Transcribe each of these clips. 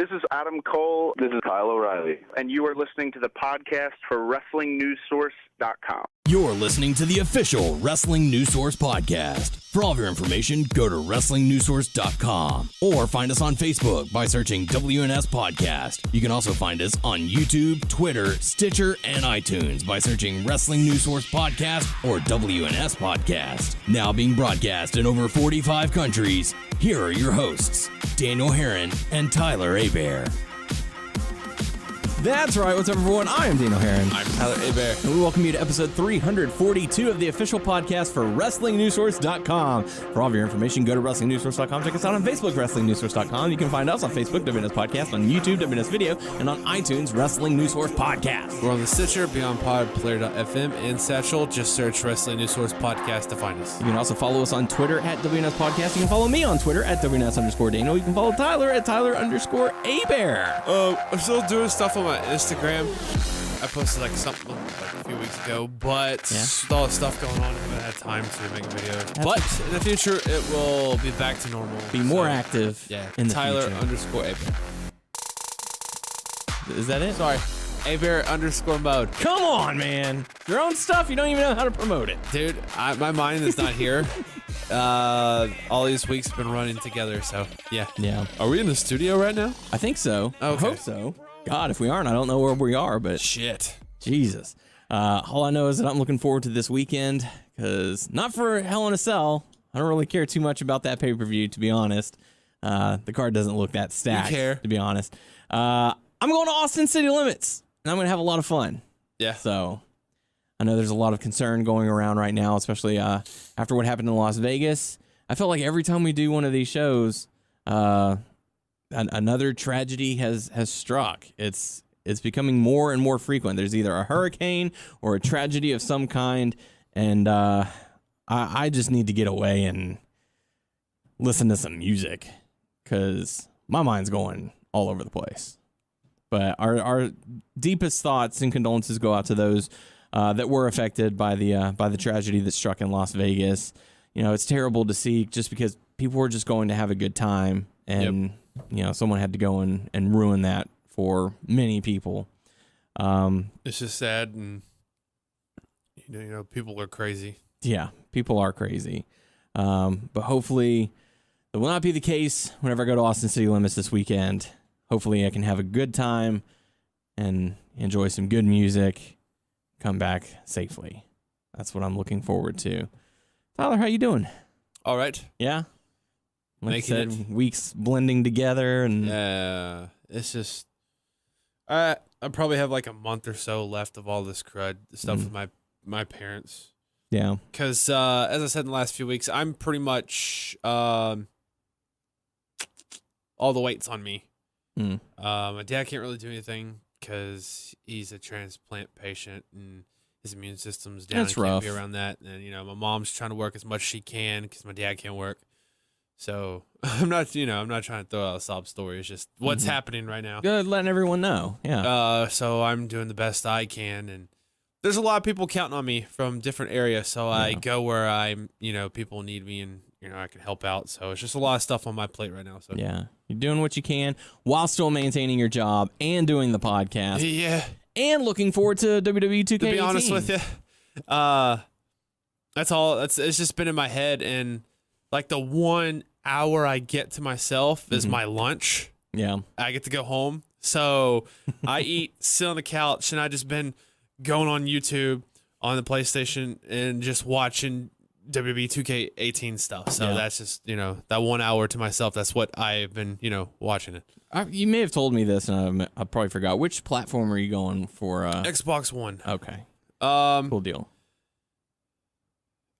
This is Adam Cole. This is Kyle O'Reilly. And you are listening to the podcast for WrestlingNewsSource.com. You're listening to the official Wrestling News Source podcast. For all of your information, go to WrestlingNewsSource.com or find us on Facebook by searching WNS Podcast. You can also find us on YouTube, Twitter, Stitcher, and iTunes by searching Wrestling News Source Podcast or WNS Podcast. Now being broadcast in over 45 countries, here are your hosts, Daniel Herron and Tyler Abear. That's right. What's up, everyone? I am Daniel Herron. I'm Tyler Abear. And we welcome you to episode 342 of the official podcast for WrestlingNewsSource.com. For all of your information, go to WrestlingNewsSource.com. Check us out on Facebook, WrestlingNewsSource.com. You can find us on Facebook, WNS Podcast, on YouTube, WNS Video, and on iTunes, Wrestling News Source Podcast. We're on the Stitcher, Beyond Pod, Player.fm, and Satchel. Just search Wrestling News Source Podcast to find us. You can also follow us on Twitter at WNS Podcast. You can follow me on Twitter at WNS_Daniel. You can follow Tyler at Tyler_Abear. I'm still doing stuff on my Instagram. I posted something a few weeks ago, but with all the stuff going on, I haven't had time to make videos. But in the future, it will be back to normal. Be more active. Yeah, in the Tyler_Abear. Is that it? Sorry, Abear_mode. Come on, man. Your own stuff, you don't even know how to promote it. Dude, my mind is not here. All these weeks have been running together, so yeah. Are we in the studio right now? I think so. Okay. I hope so. God, if we aren't, I don't know where we are, but shit. Jesus. All I know is that I'm looking forward to this weekend, because not for Hell in a Cell. I don't really care too much about that pay-per-view, to be honest. The card doesn't look that stacked, to be honest. I'm going to Austin City Limits, and I'm going to have a lot of fun. Yeah. So I know there's a lot of concern going around right now, especially after what happened in Las Vegas. I felt like every time we do one of these shows, another tragedy has struck. It's becoming more and more frequent. There's either a hurricane or a tragedy of some kind, and I just need to get away and listen to some music, because my mind's going all over the place. But our deepest thoughts and condolences go out to those that were affected by the tragedy that struck in Las Vegas. You know, it's terrible to see, just because people were just going to have a good time, and someone had to go and ruin that for many people. It's just sad, and people are crazy. Yeah, people are crazy. But hopefully it will not be the case whenever I go to Austin City Limits this weekend. Hopefully I can have a good time and enjoy some good music, come back safely. That's what I'm looking forward to. Tyler, how you doing? All right. Yeah? Like Making I said, weeks blending together, and yeah, it's just I probably have a month or so left of all this crud stuff with my parents. Yeah, because as I said in the last few weeks, I'm pretty much all the weight's on me. My dad can't really do anything because he's a transplant patient and his immune system's down. That's and rough. Can't be around that, and my mom's trying to work as much as she can because my dad can't work. So I'm not trying to throw out a sob story. It's just what's happening right now. Good, letting everyone know. Yeah. So I'm doing the best I can, and there's a lot of people counting on me from different areas. So I go where I'm, people need me, and I can help out. So it's just a lot of stuff on my plate right now. So yeah, you're doing what you can while still maintaining your job and doing the podcast. Yeah. And looking forward to WWE 2K18. To be honest with you, that's all. It's just been in my head, and the 1 hour I get to myself is my lunch. Yeah. I get to go home. So I eat, sit on the couch, and I just been going on YouTube on the PlayStation and just watching WWE 2K18 stuff. So that's just, that 1 hour to myself. That's what I've been, watching it. You may have told me this, and I probably forgot. Which platform are you going for? Xbox One. Okay. Cool deal.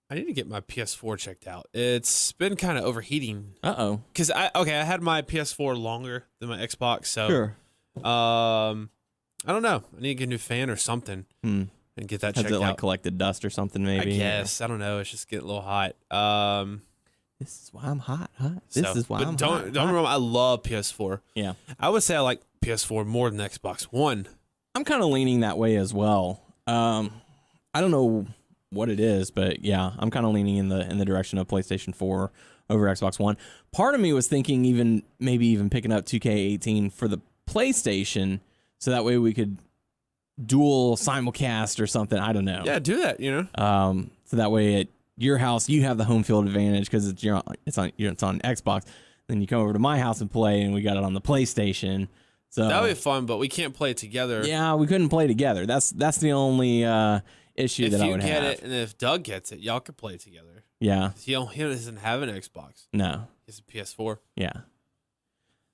I need to get my PS4 checked out. It's been kind of overheating. Uh-oh. Because I had my PS4 longer than my Xbox, so sure. I don't know. I need to get a new fan or something and get that checked out. Has it collected dust or something? Maybe. I guess I don't know. It's just getting a little hot. This is why I'm hot. This is why I'm hot. Don't remember. I love PS4. Yeah. I would say I like PS4 more than Xbox One. I'm kind of leaning that way as well. I don't know what it is, but yeah, I'm kind of leaning in the direction of PlayStation 4 over Xbox One. Part of me was thinking maybe even picking up 2K18 for the PlayStation, so that way we could dual simulcast or something. I don't know. Yeah, do that. So that way at your house you have the home field advantage because it's on Xbox. Then you come over to my house and play, and we got it on the PlayStation. So that would be fun, but we can't play together. Yeah, we couldn't play together. That's the only issue that I would have. If you get it, and if Doug gets it, y'all could play together. Yeah. He doesn't have an Xbox. No. He has a PS4. Yeah.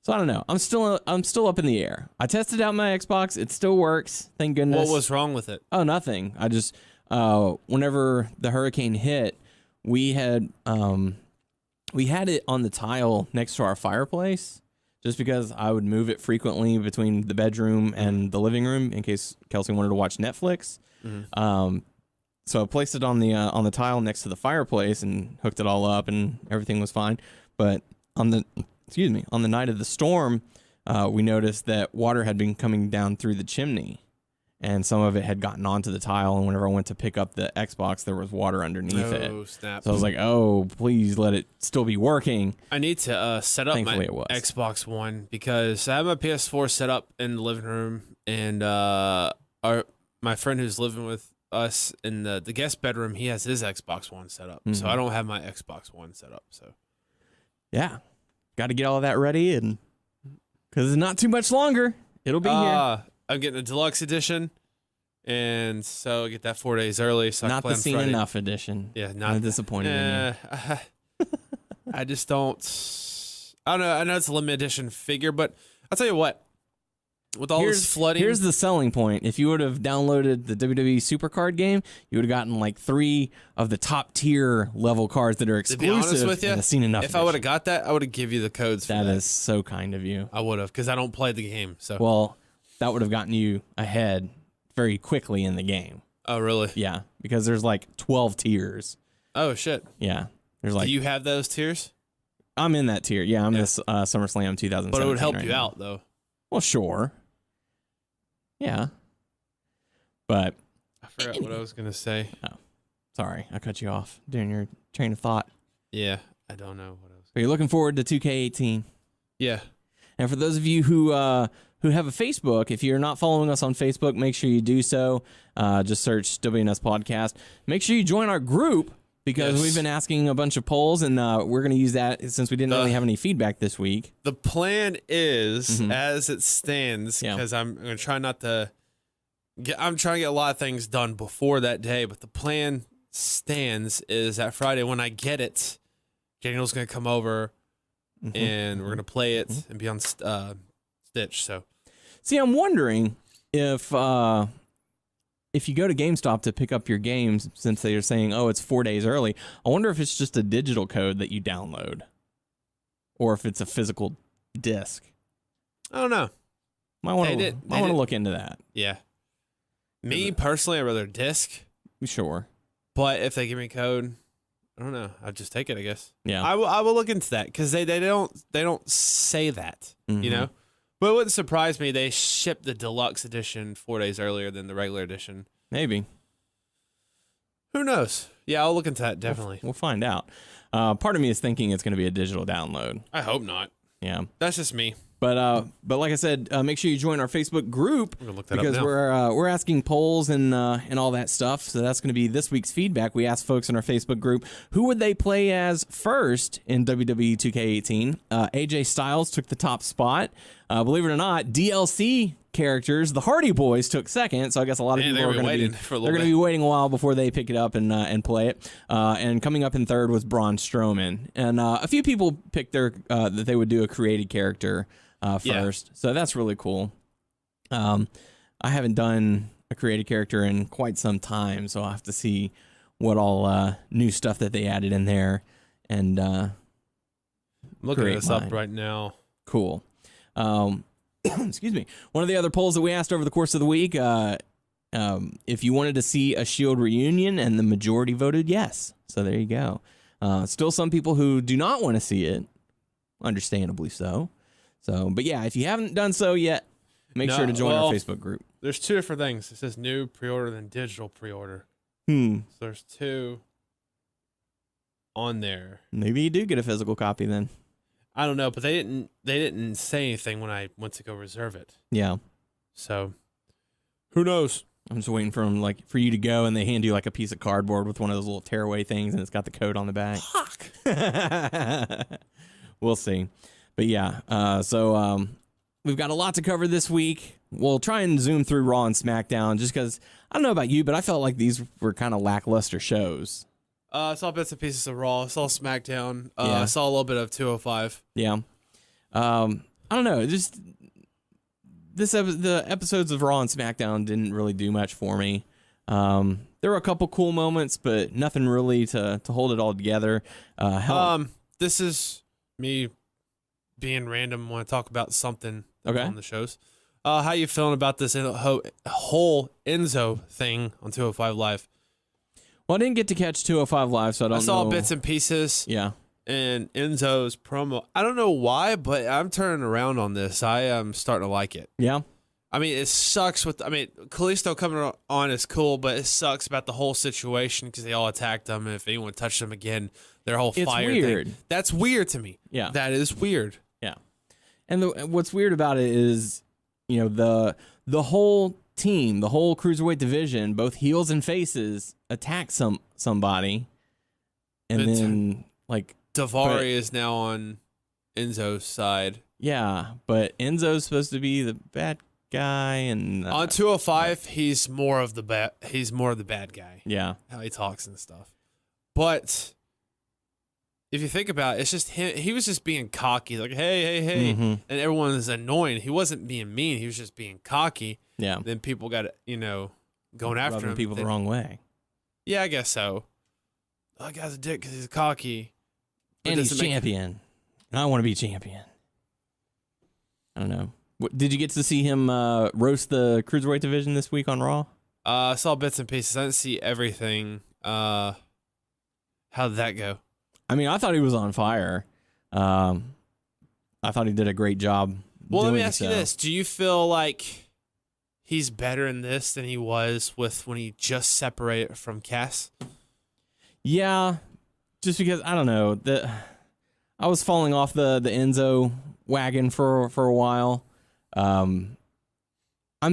So I don't know. I'm still up in the air. I tested out my Xbox. It still works. Thank goodness. What was wrong with it? Oh, nothing. I just whenever the hurricane hit, we had it on the tile next to our fireplace, just because I would move it frequently between the bedroom and the living room in case Kelsey wanted to watch Netflix. Mm-hmm. So I placed it on the tile next to the fireplace and hooked it all up, and everything was fine. But on the night of the storm, we noticed that water had been coming down through the chimney, and some of it had gotten onto the tile. And whenever I went to pick up the Xbox, there was water underneath it. Oh, snap. So I was like, "Oh, please let it still be working." I need to set up Thankfully my Xbox One because I have my PS4 set up in the living room, and my friend who's living with us in the guest bedroom, he has his Xbox One set up. Mm-hmm. So I don't have my Xbox One set up. So yeah, got to get all of that ready, and because it's not too much longer, it'll be here. I'm getting a deluxe edition, and so I get that 4 days early. So not the Seen Enough edition. Yeah, not I'm disappointed in you. I just don't. I don't know. I know it's a limited edition figure, but I'll tell you what. With all this flooding, here's the selling point. If you would have downloaded the WWE Supercard game, you would have gotten like 3 of the top tier level cards that are exclusive. To be honest with you, in the Seen Enough edition. I would have got that, I would have give you the codes. That is so kind of you. I would have, because I don't play the game. So well, that would have gotten you ahead very quickly in the game. Oh, really? Yeah, because there's like 12 tiers. Oh shit. Yeah, there's like. Do you have those tiers? I'm in that tier. Yeah, I'm this SummerSlam 2017. But it would help right you now. out though. Well, sure. Yeah. But I forgot what I was going to say. Oh, sorry. I cut you off during your train of thought. Yeah, I don't know what I was. But you're looking forward to 2K18. Yeah. And for those of you who have a Facebook, if you're not following us on Facebook, make sure you do so. Just search WNS Podcast. Make sure you join our group because we've been asking a bunch of polls, and we're going to use that since we didn't really have any feedback this week. The plan is, as it stands, because I'm going to try not to I'm trying to get a lot of things done before that day, but the plan stands is that Friday when I get it, Daniel's going to come over, and we're going to play it and be on Stitch. So, see, I'm wondering if you go to GameStop to pick up your games, since they are saying, oh, it's 4 days early, I wonder if it's just a digital code that you download or if it's a physical disc. I don't know. I want to look into that. Yeah. Me, personally, I'd rather disc. Sure. But if they give me a code, I don't know. I'll just take it, I guess. Yeah. I will look into that because they don't say that, you know? But it wouldn't surprise me. They shipped the deluxe edition 4 days earlier than the regular edition. Maybe. Who knows? Yeah, I'll look into that, definitely. We'll find out. Part of me is thinking it's going to be a digital download. I hope not. Yeah. That's just me. But like I said, make sure you join our Facebook group because up we're asking polls and all that stuff. So that's going to be this week's feedback. We asked folks in our Facebook group who would they play as first in WWE 2K18. AJ Styles took the top spot. Believe it or not, DLC characters, the Hardy Boys, took second. So I guess a lot of people are going to be waiting a while before they pick it up and play it. And coming up in third was Braun Strowman, and a few people picked that they would do a created character first. So that's really cool. I haven't done a created character in quite some time, so I'll have to see what all new stuff that they added in there. And looking this up right now. Cool. Excuse me. One of the other polls that we asked over the course of the week, if you wanted to see a Shield reunion, and the majority voted yes. So there you go. Still some people who do not want to see it, understandably so. But yeah, if you haven't done so yet, make sure to join our Facebook group. There's two different things. It says new pre-order, then digital pre-order. So there's 2 on there. Maybe you do get a physical copy then. I don't know, but they didn't say anything when I went to go reserve it. Yeah. So who knows? I'm just waiting for them, for you to go, and they hand you like a piece of cardboard with one of those little tearaway things, and it's got the code on the back. Fuck. We'll see. But yeah, so we've got a lot to cover this week. We'll try and zoom through Raw and SmackDown just because I don't know about you, but I felt like these were kind of lackluster shows. I saw bits and pieces of Raw. I saw SmackDown. Yeah. I saw a little bit of 205. Yeah. I don't know. Just the episodes of Raw and SmackDown didn't really do much for me. There were a couple cool moments, but nothing really to hold it all together. This is me being random. Want to talk about something on the shows. How you feeling about this whole Enzo thing on 205 Live? Well, I didn't get to catch 205 Live, so I don't know. I saw bits and pieces. Yeah. And Enzo's promo. I don't know why, but I'm turning around on this. I am starting to like it. Yeah. I mean, it sucks Kalisto coming on is cool, but it sucks about the whole situation because they all attacked him. And if anyone touched them again, their whole fire weird. thing. That's weird to me. Yeah. That is weird. Yeah. And what's weird about it is, the whole team, the whole cruiserweight division, both heels and faces, attack somebody, and then Daivari is now on Enzo's side. Yeah, but Enzo's supposed to be the bad guy, and on 205, he's more of the bad. He's more of the bad guy. Yeah, how he talks and stuff. But if you think about it, it's just him. He was just being cocky, like hey, and everyone is annoying. He wasn't being mean. He was just being cocky. Yeah. Then people got going after him. People the wrong way. Yeah, I guess so. Oh, that guy's a dick because he's cocky. And he's champion. And I want to be champion. I don't know. Did you get to see him roast the Cruiserweight division this week on Raw? I saw bits and pieces. I didn't see everything. How did that go? I mean, I thought he was on fire. I thought he did a great job. Well, let me ask you this. Do you feel like he's better in this than he was when he just separated from Cass? Yeah, just because I don't know I was falling off the Enzo wagon for a while. I'm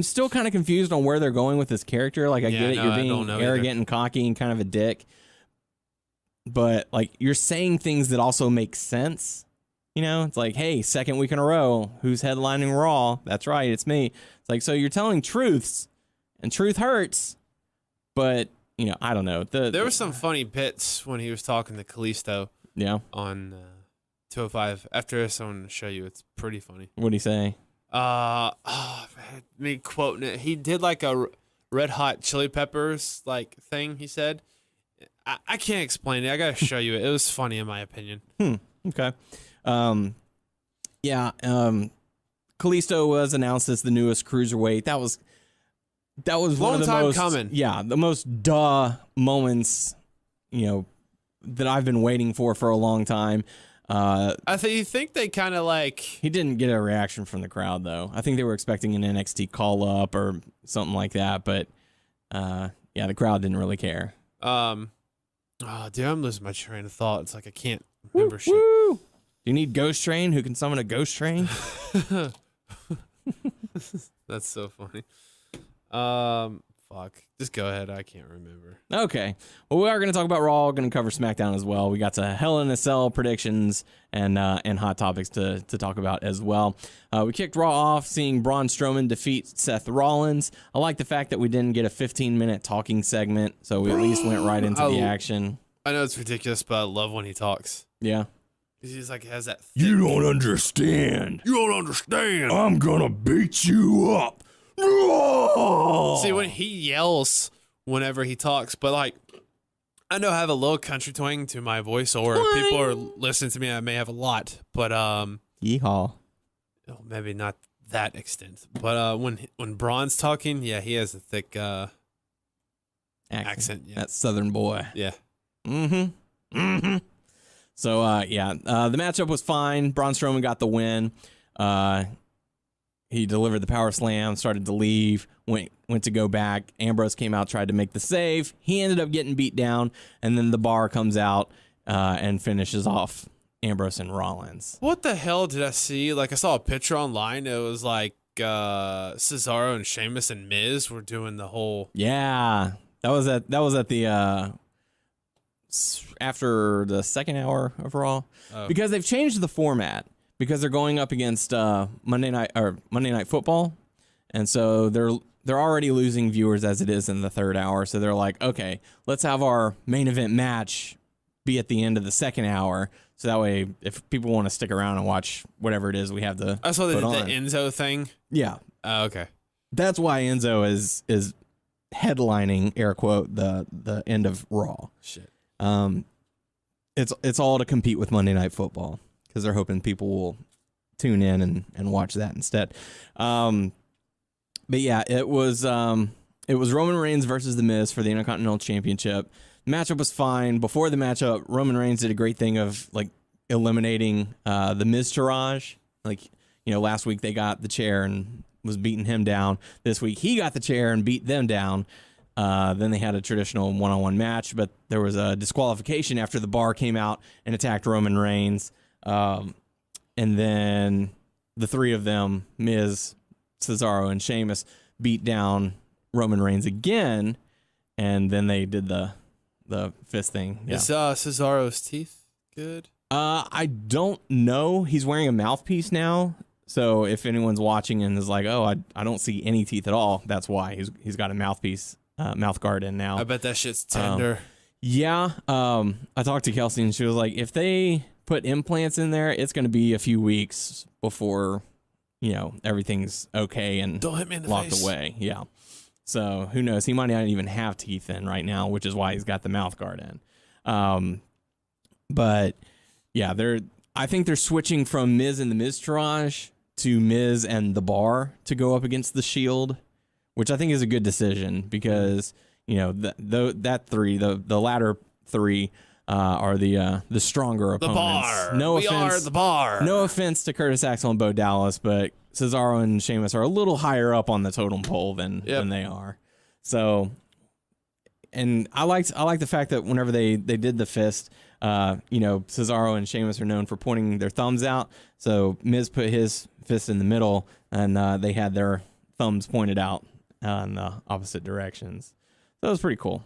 still kind of confused on where they're going with this character. Like I get it, you're being arrogant and cocky and kind of a dick, but you're saying things that also make sense. It's like, hey, second week in a row, who's headlining Raw? That's right, it's me. It's so you're telling truths, and truth hurts, but I don't know. There were some funny bits when he was talking to Kalisto. Yeah. On 205. After this, I want to show you. It's pretty funny. What'd he say? Me quoting it. He did a Red Hot Chili Peppers thing. He said, I can't explain it. I gotta show you it. It was funny in my opinion. Okay. Yeah. Kalisto was announced as the newest cruiserweight. That was one of the most coming. Yeah, the most moments, that I've been waiting for a long time. I think they kind of he didn't get a reaction from the crowd though. I think they were expecting an NXT call up or something like that, but yeah, the crowd didn't really care. Dude, I'm losing my train of thought. It's I can't remember shit. Woo! Do you need Ghost Train? Who can summon a Ghost Train? That's so funny. Fuck. Just go ahead. I can't remember. Okay. Well, we are going to talk about Raw. Going to cover SmackDown as well. We got to Hell in a Cell predictions and hot topics to talk about as well. We kicked Raw off seeing Braun Strowman defeat Seth Rollins. I like the fact that we didn't get a 15-minute talking segment, so we at least went right into the action. I know it's ridiculous, but I love when he talks. Yeah. He's has that. You don't understand. You don't understand. I'm going to beat you up. See, when he yells whenever he talks, but I know I have a little country twang to my voice, or people are listening to me, I may have a lot, but yeehaw. Maybe not that extent. But when Braun's talking, yeah, he has a thick accent. Yeah. That Southern boy. Yeah. So yeah, the matchup was fine. Braun Strowman got the win. he delivered the power slam, started to leave, went to go back. Ambrose came out, tried to make the save. He ended up getting beat down, and then the Bar comes out and finishes off Ambrose and Rollins. What the hell did I see? Like, I saw a picture online. It was like Cesaro and Sheamus and Miz were doing the whole. Yeah, that was at the after the second hour of Raw, because they've changed the format because they're going up against Monday Night Football, and so they're already losing viewers as it is in the third hour. So they're like, okay, let's have our main event match be at the end of the second hour. So that way, if people want to stick around and watch whatever it is we have to I saw they did put the on. Enzo thing. Yeah. Okay. That's why Enzo is headlining, air quote, the end of Raw. Shit. It's all to compete with Monday Night Football because they're hoping people will tune in and watch that instead. But yeah, it was Roman Reigns versus The Miz for the Intercontinental Championship. The matchup was fine. Before the matchup, Roman Reigns did a great thing of like eliminating the Miz-tourage. Like, you know, last week they got the chair and was beating him down. This week he got the chair and beat them down. Then they had a traditional one-on-one match, but there was a disqualification after the Bar came out and attacked Roman Reigns. And then the three of them, Miz, Cesaro, and Sheamus, beat down Roman Reigns again. And then they did the fist thing. Yeah. Is Cesaro's teeth good? I don't know. He's wearing a mouthpiece now. So if anyone's watching and is like, oh, I don't see any teeth at all, that's why. He's got a mouthpiece, mouth guard in now. I bet that shit's tender. Yeah. I talked to Kelsey and she was like, if they put implants in there, it's going to be a few weeks before, you know, everything's okay and Don't hit me in the locked face. away. Yeah. So who knows? He might not even have teeth in right now, which is why he's got the mouth guard in. But yeah, I think they're switching from Miz and the Miz-tourage to Miz and the Bar to go up against the Shield, which I think is a good decision because, you know, the latter three are the stronger opponents. Bar. No We offense, are the Bar. No offense to Curtis Axel and Bo Dallas, but Cesaro and Sheamus are a little higher up on the totem pole than they are. So, and I like the fact that whenever they did the fist, you know, Cesaro and Sheamus are known for pointing their thumbs out. So Miz put his fist in the middle, and they had their thumbs pointed out in the opposite directions. So that was pretty cool.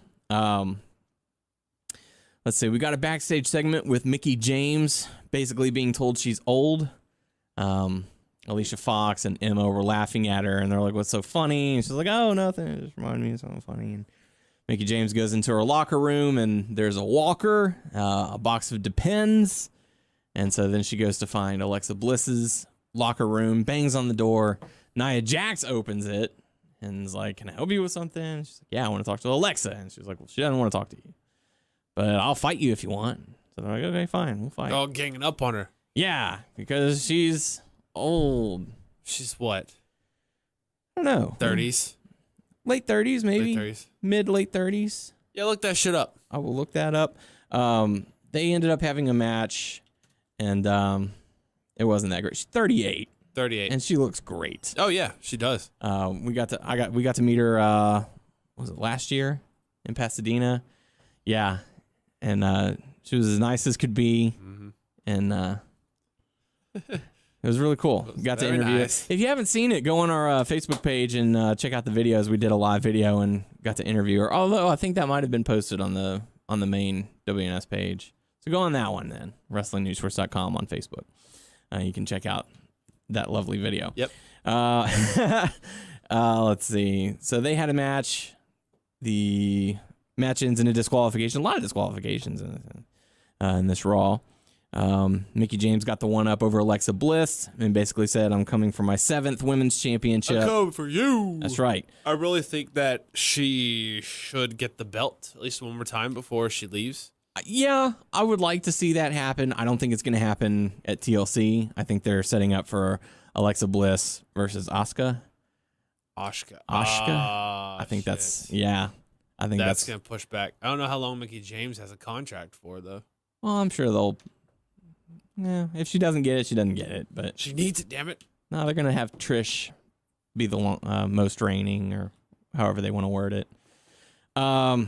Let's see. We got a backstage segment with Mickie James basically being told she's old. Alicia Fox and Emma were laughing at her, and they're like, "What's so funny?" And she's like, "Oh, nothing. It just reminded me of something funny." And Mickie James goes into her locker room, and there's a walker, a box of Depends, and so then she goes to find Alexa Bliss's locker room, bangs on the door. Nia Jax opens it and is like, "Can I help you with something?" She's like, "Yeah, I want to talk to Alexa." And she's like, "Well, she doesn't want to talk to you, but I'll fight you if you want." So they're like, "Okay, fine, we'll fight." All ganging up on her. Yeah, because she's old. She's what? I don't know. 30s? Late 30s, maybe. Late 30s. Mid-late 30s. Yeah, look that shit up. I will look that up. They ended up having a match, and it wasn't that great. She's 38. 38. And she looks great. Oh yeah, she does. We got to meet her. Was it last year in Pasadena? Yeah, and she was as nice as could be, and it was really cool. Got to interview. Nice. If you haven't seen it, go on our Facebook page and check out the videos. We did a live video and got to interview her. Although I think that might have been posted on the main WNS page. So go on that one then. WrestlingNewsSource.com on Facebook. You can check out that lovely video. Yep. Let's see. So they had a match. The match ends in a disqualification. A lot of disqualifications in this Raw. Mickie James got the one up over Alexa Bliss and basically said, "I'm coming for my 7th women's championship." I'm coming for you. That's right. I really think that she should get the belt at least one more time before she leaves. Yeah, I would like to see that happen. I don't think it's going to happen at TLC. I think they're setting up for Alexa Bliss versus Asuka. Asuka. I think that's that's going to push back. I don't know how long Mickie James has a contract for, though. Well, I'm sure they'll. Yeah, if she doesn't get it, she doesn't get it. But she needs it, damn it. No, they're going to have Trish be the most reigning, or however they want to word it. My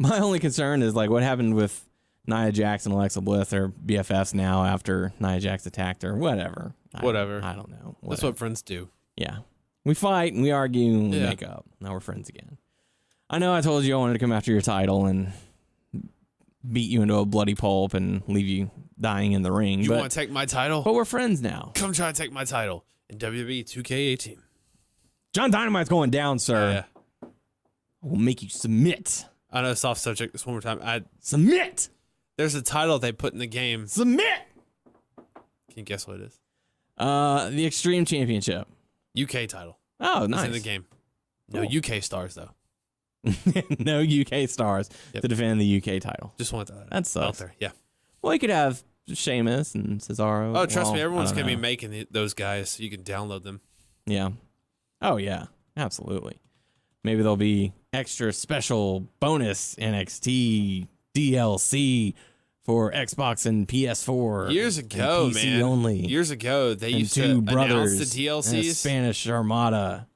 only concern is, like, what happened with Nia Jax and Alexa Bliss? Are BFFs now after Nia Jax attacked her. Whatever. I don't know. Whatever. That's what friends do. Yeah. We fight and we argue and we make up. Now we're friends again. I know I told you I wanted to come after your title and beat you into a bloody pulp and leave you dying in the ring. You want to take my title? But we're friends now. Come try to take my title in WWE 2K18. John Dynamite's going down, sir. Yeah. I will make you submit. I know, soft subject. This one more time. Submit. There's a title they put in the game. Submit. Can you guess what it is? The Extreme Championship. UK title. Oh, nice. It's in the game. No UK stars, though. No UK stars to defend the UK title. Just want that. That sucks. Out there. Yeah. Well, you could have Sheamus and Cesaro. Oh, trust me, everyone's going to be making those guys so you can download them. Yeah. Oh, yeah. Absolutely. Maybe there'll be extra special bonus NXT DLC for Xbox and PS4. Years ago, and PC man. only. Years ago, they used to announce the DLCs. And a Spanish Armada.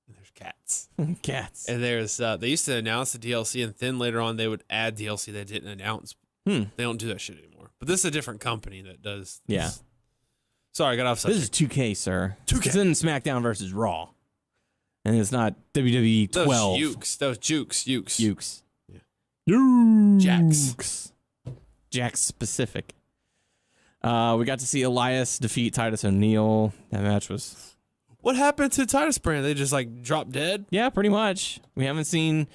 There's cats. Cats. And there's they used to announce the DLC, and then later on they would add DLC they didn't announce. They don't do that shit anymore. But this is a different company that does. Yeah. Sorry, I got off subject. This is 2K, sir. 2K. It's in SmackDown versus Raw. And it's not WWE 12. Those jukes. Yeah. Jax specific. We got to see Elias defeat Titus O'Neil. That match was... What happened to Titus Brand? They just, like, dropped dead? Yeah, pretty much. We haven't seen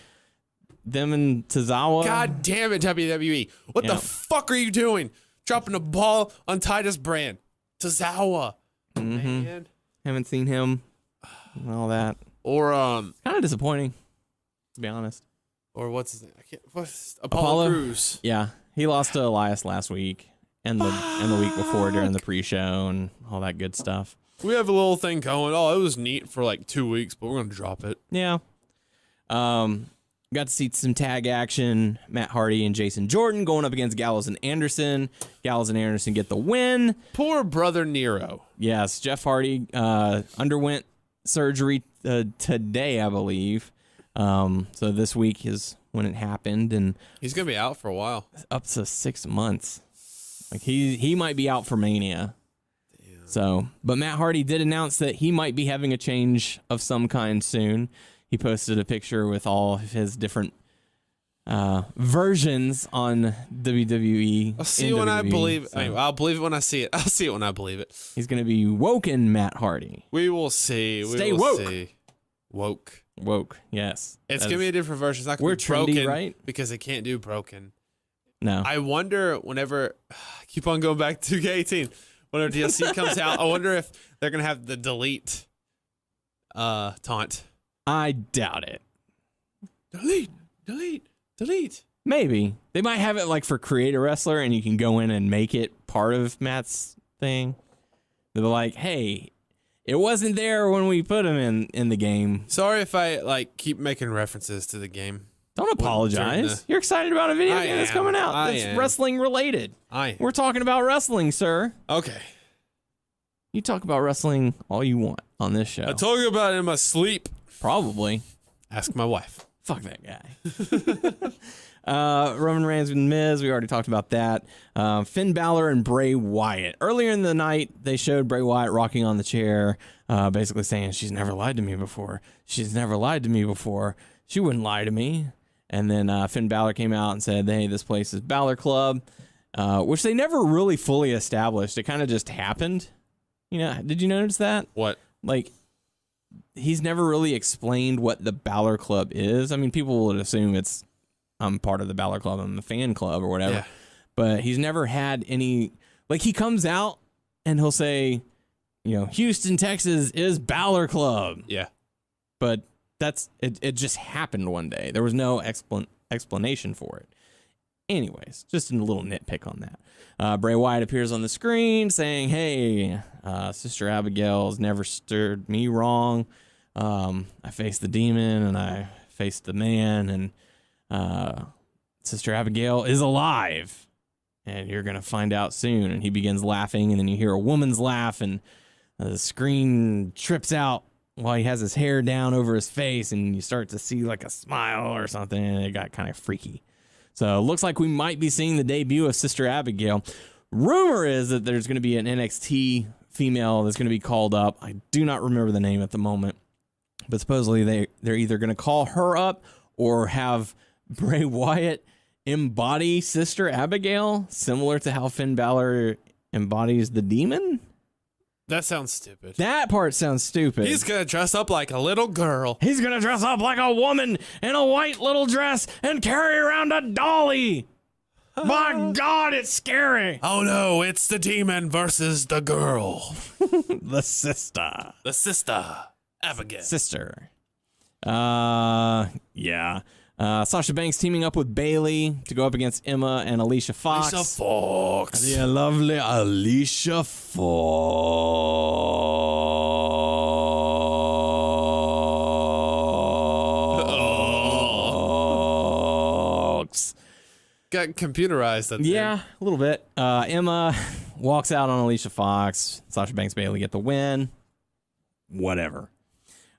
them and Tozawa. God damn it, WWE. What the fuck are you doing? Dropping a ball on Titus Brand. Tozawa. Man. Haven't seen him. And all that. Or, kind of disappointing, to be honest. Or what's his name? What's Apollo Crews. Yeah. He lost to Elias last week and the week before during the pre-show and all that good stuff. We have a little thing going. Oh, it was neat for like 2 weeks, but we're going to drop it. Yeah. Got to see some tag action. Matt Hardy and Jason Jordan going up against Gallows and Anderson. Gallows and Anderson get the win. Poor brother Nero. Yes, Jeff Hardy underwent surgery today, I believe. So this week is when it happened, and he's gonna be out for a while, up to 6 months. Like he might be out for Mania. Damn. So, but Matt Hardy did announce that he might be having a change of some kind soon. He posted a picture with all of his different versions on WWE. I'll see it when I believe it. I'll believe it when I see it. I'll see it when I believe it. He's going to be woken Matt Hardy. We will see. Stay woke. See. Woke, yes. It's going to be a different version. It's not going to be trendy, broken, right? Because they can't do broken. No. I wonder whenever, keep on going back to 2K18, whenever DLC comes out, I wonder if they're going to have the delete taunt. I doubt it. Delete. Maybe. They might have it like for Create a Wrestler and you can go in and make it part of Matt's thing. They're like, hey, it wasn't there when we put him in the game. Sorry if I like keep making references to the game. Don't apologize. You're excited about a video game that's coming out. It's wrestling related. We're talking about wrestling, sir. Okay. You talk about wrestling all you want on this show. I talk about it in my sleep. Probably. Ask my wife. Fuck that guy. Roman Reigns and Miz, we already talked about that. Finn Balor and Bray Wyatt. Earlier in the night, they showed Bray Wyatt rocking on the chair, basically saying, she's never lied to me before. She's never lied to me before. She wouldn't lie to me. And then Finn Balor came out and said, hey, this place is Balor Club, which they never really fully established. It kind of just happened. You know, did you notice that? What? Like, he's never really explained what the Balor Club is. I mean, people would assume it's, I'm part of the Balor Club, I'm the fan club or whatever. Yeah. But he's never had any, like, he comes out and he'll say, you know, Houston, Texas is Balor Club. Yeah. But that's, it just happened one day. There was no explanation for it. Anyways, just a little nitpick on that. Bray Wyatt appears on the screen saying, hey, Sister Abigail's never stirred me wrong. I faced the demon and I faced the man, and Sister Abigail is alive. And you're going to find out soon. And he begins laughing, and then you hear a woman's laugh, and the screen trips out while he has his hair down over his face, and you start to see like a smile or something, and it got kind of freaky. So it looks like we might be seeing the debut of Sister Abigail. Rumor is that there's going to be an NXT female that's going to be called up. I do not remember the name at the moment, but supposedly they're either going to call her up or have Bray Wyatt embody Sister Abigail, similar to how Finn Balor embodies the demon. That sounds stupid. That part sounds stupid. He's going to dress up like a little girl. He's going to dress up like a woman in a white little dress and carry around a dolly. My God, it's scary. Oh, no, it's the demon versus the girl. The sister. The sister, Abigail. Sister. Yeah. Sasha Banks teaming up with Bayley to go up against Emma and Alicia Fox. Alicia Fox. The lovely Alicia Fox. Got computerized. Yeah, a little bit. Emma walks out on Alicia Fox. Sasha Banks, Bayley get the win. Whatever.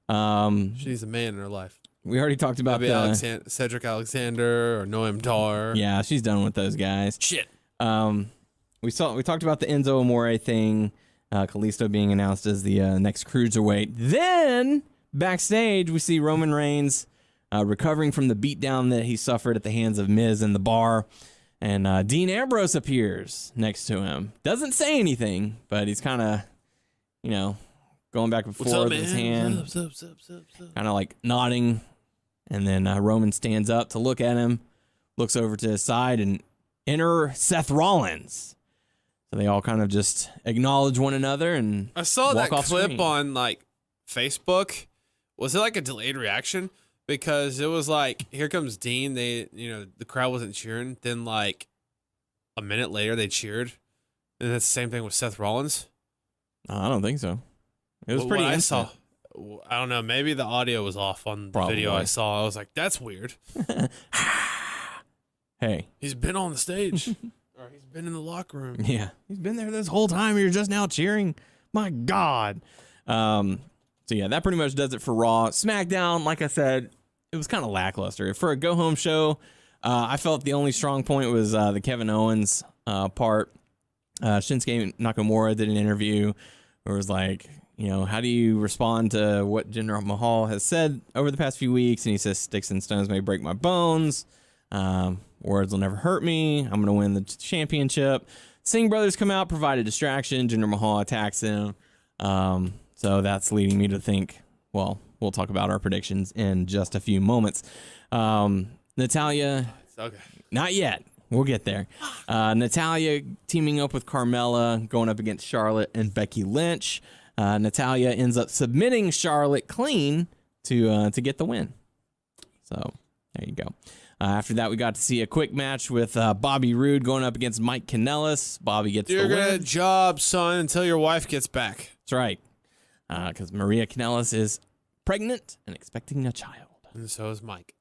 She's a man in her life. We already talked about maybe Cedric Alexander or Noam Dar. Yeah, she's done with those guys. Shit. We talked about the Enzo Amore thing. Kalisto being announced as the next cruiserweight. Then backstage, we see Roman Reigns recovering from the beatdown that he suffered at the hands of Miz in the bar, and Dean Ambrose appears next to him. Doesn't say anything, but he's kind of, going back and forth with his hand, kind of like nodding. And then Roman stands up to look at him, looks over to his side, and enter Seth Rollins. So they all kind of just acknowledge one another and I saw walk that off clip screen. on like Facebook. Was it like a delayed reaction? Because it was like, here comes Dean. The crowd wasn't cheering. Then like a minute later, they cheered. And that's the same thing with Seth Rollins. I don't think so. It was pretty instant. I don't know. Maybe the audio was off on the video I saw. I was like, that's weird. Hey. He's been on the stage. Or he's been in the locker room. Yeah. He's been there this whole time. You're just now cheering. My God. So, yeah, that pretty much does it for Raw. SmackDown, like I said, it was kind of lackluster. For a go-home show, I felt the only strong point was the Kevin Owens part. Shinsuke Nakamura did an interview where it was like, how do you respond to what Jinder Mahal has said over the past few weeks? And he says, sticks and stones may break my bones. Words will never hurt me. I'm going to win the championship. Singh brothers come out, provide a distraction. Jinder Mahal attacks him. So that's leading me to think, well, we'll talk about our predictions in just a few moments. Natalia, Okay. not yet. We'll get there. Natalia teaming up with Carmella, going up against Charlotte and Becky Lynch. Natalia ends up submitting Charlotte clean to get the win. So there you go. After that, we got to see a quick match with Bobby Roode going up against Mike Kanellis. Bobby gets the win. You're going to job, son, until your wife gets back. That's right. Because Maria Kanellis is pregnant and expecting a child. And so is Mike.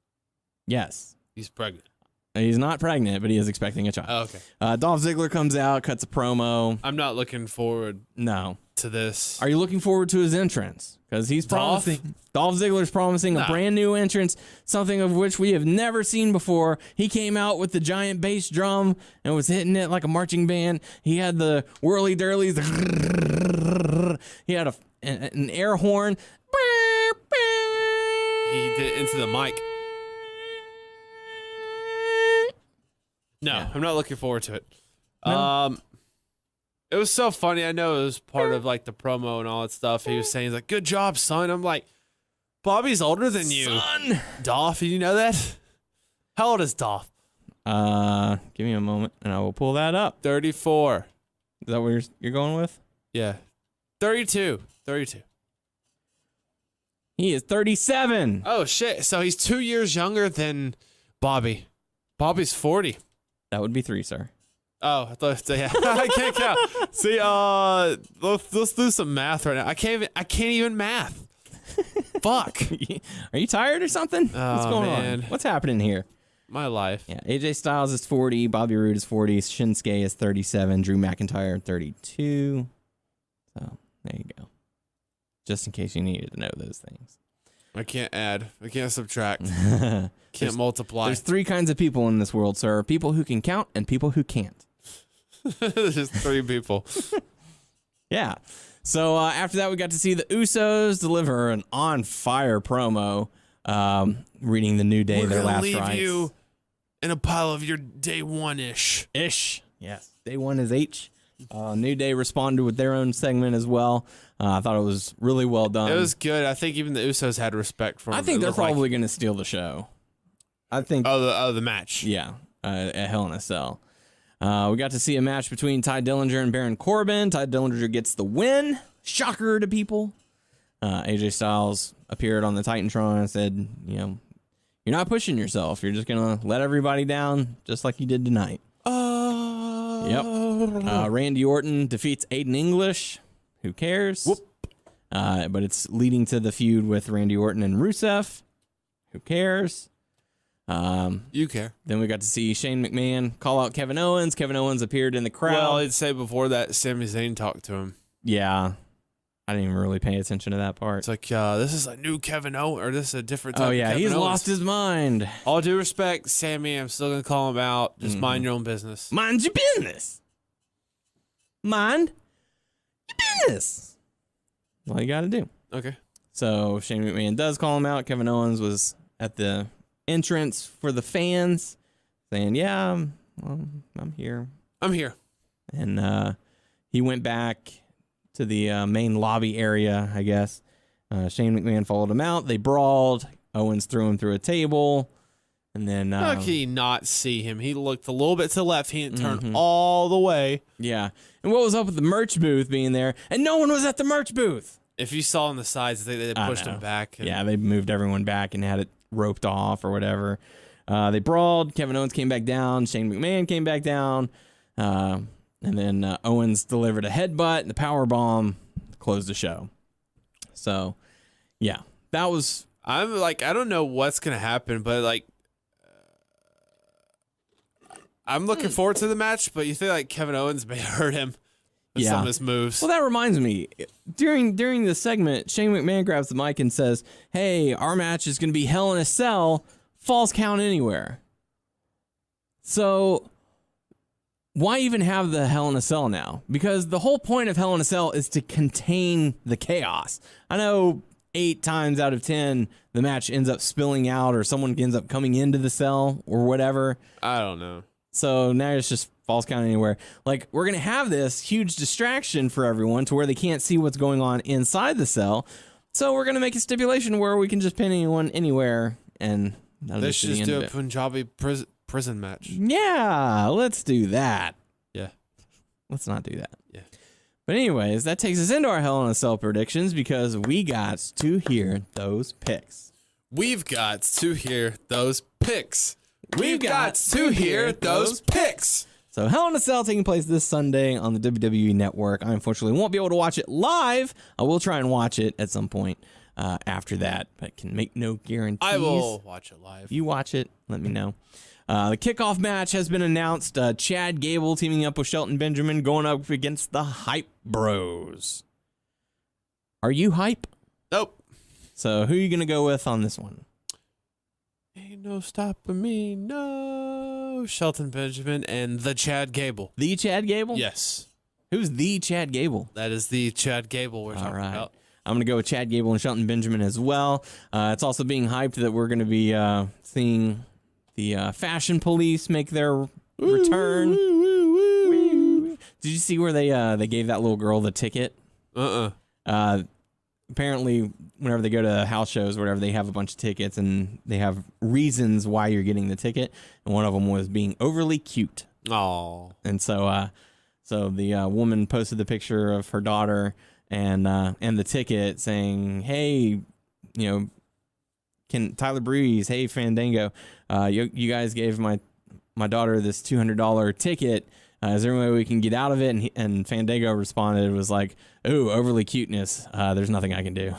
Yes. He's pregnant. He's not pregnant, but he is expecting a child. Oh, okay. Dolph Ziggler comes out, cuts a promo. I'm not looking forward to this. Are you looking forward to his entrance? Because he's promising. Dolph Ziggler's promising a brand new entrance, something of which we have never seen before. He came out with the giant bass drum and was hitting it like a marching band. He had the whirly dirlies. He had an air horn. He did it into the mic. No, yeah. I'm not looking forward to it. No. It was so funny. I know it was part of like the promo and all that stuff. He was saying, he's like, good job, son. I'm like, Bobby's older than you. Son. Dolph, you know that? How old is Dolph? Give me a moment and I will pull that up. 34. Is that what you're going with? Yeah. 32. He is 37. Oh, shit. So he's 2 years younger than Bobby. Bobby's 40. That would be 3, sir. Oh, I thought, yeah. I can't count. See, let's do some math right now. I can't even math. Fuck. Are you tired or something? Oh, what's going man. on? What's happening here? My life. Yeah, AJ Styles is 40, Bobby Roode is 40, Shinsuke is 37, Drew McIntyre 32. So There you go. Just in case you needed to know those things. I can't add. I can't subtract. Can't multiply. There's 3 kinds of people in this world, sir. People who can count and people who can't. Just 3 people. Yeah. So after that, we got to see the Usos deliver an on-fire promo, reading the New Day, their last rites. We're going to leave you in a pile of your day one-ish. Yes. Day one is H. New Day responded with their own segment as well. I thought it was really well done. It was good. I think even the Usos had respect for him. I think they're probably going to steal the show. I think. The match. Yeah, at Hell in a Cell. We got to see a match between Ty Dillinger and Baron Corbin. Ty Dillinger gets the win. Shocker to people. AJ Styles appeared on the Titantron and said, you're not pushing yourself. You're just going to let everybody down just like you did tonight. Yep. Randy Orton defeats Aiden English. Who cares? Whoop. But it's leading to the feud with Randy Orton and Rusev. Who cares? You care. Then we got to see Shane McMahon call out Kevin Owens. Kevin Owens appeared in the crowd. Well, I'd say before that, Sami Zayn talked to him. Yeah. I didn't even really pay attention to that part. It's like, this is a new Kevin Owens, or this is a different type of Kevin he's Owens. lost his mind. All due respect, Sammy, I'm still going to call him out. Just mind your own business. Mind your business. Mind your business. That's all you got to do. Okay. So Shane McMahon does call him out. Kevin Owens was at the entrance for the fans saying, I'm here. I'm here. And he went back to the main lobby area, I guess. Shane McMahon followed him out. They brawled. Owens threw him through a table. And then... How could he not see him? He looked a little bit to the left. He didn't turn all the way. Yeah. And what was up with the merch booth being there? And no one was at the merch booth. If you saw on the sides, they pushed him back. Yeah, they moved everyone back and had it roped off or whatever. They brawled. Kevin Owens came back down. Shane McMahon came back down. And then Owens delivered a headbutt and the power bomb closed the show. So, yeah, that was... I'm like, I don't know what's going to happen, but like, I'm looking forward to the match, but you think like Kevin Owens may hurt him with some of his moves. Well, that reminds me, during the segment, Shane McMahon grabs the mic and says, hey, our match is going to be Hell in a Cell, Falls Count Anywhere. So... why even have the Hell in a Cell now? Because the whole point of Hell in a Cell is to contain the chaos. I know 8 times out of 10, the match ends up spilling out or someone ends up coming into the cell or whatever. I don't know. So now it's just Falls Count Anywhere. Like, we're going to have this huge distraction for everyone to where they can't see what's going on inside the cell. So we're going to make a stipulation where we can just pin anyone anywhere and... they should just do a Punjabi prison match. Yeah, let's do that. Yeah. Let's not do that. Yeah. But anyways, that takes us into our Hell in a Cell predictions because we got to hear those picks. We've got to hear those picks. We've got to hear those picks. So Hell in a Cell taking place this Sunday on the WWE Network. I unfortunately won't be able to watch it live. I will try and watch it at some point after that, but can make no guarantees. I will watch it live. You watch it. Let me know. The kickoff match has been announced. Chad Gable teaming up with Shelton Benjamin going up against the Hype Bros. Are you hype? Nope. So who are you going to go with on this one? Ain't no stopping me, no. Shelton Benjamin and the Chad Gable. The Chad Gable? Yes. Who's the Chad Gable? That is the Chad Gable we're talking about. I'm going to go with Chad Gable and Shelton Benjamin as well. It's also being hyped that we're going to be seeing the Fashion Police make their return. Did you see where they gave that little girl the ticket? Apparently, whenever they go to house shows or whatever, they have a bunch of tickets and they have reasons why you're getting the ticket. And one of them was being overly cute. Oh. And so the woman posted the picture of her daughter and the ticket saying, "Hey, can Tyler Breeze? Hey, Fandango, you guys gave my daughter this $200 ticket. Is there any way we can get out of it?" And Fandango responded, was like, "Ooh, overly cuteness. There's nothing I can do."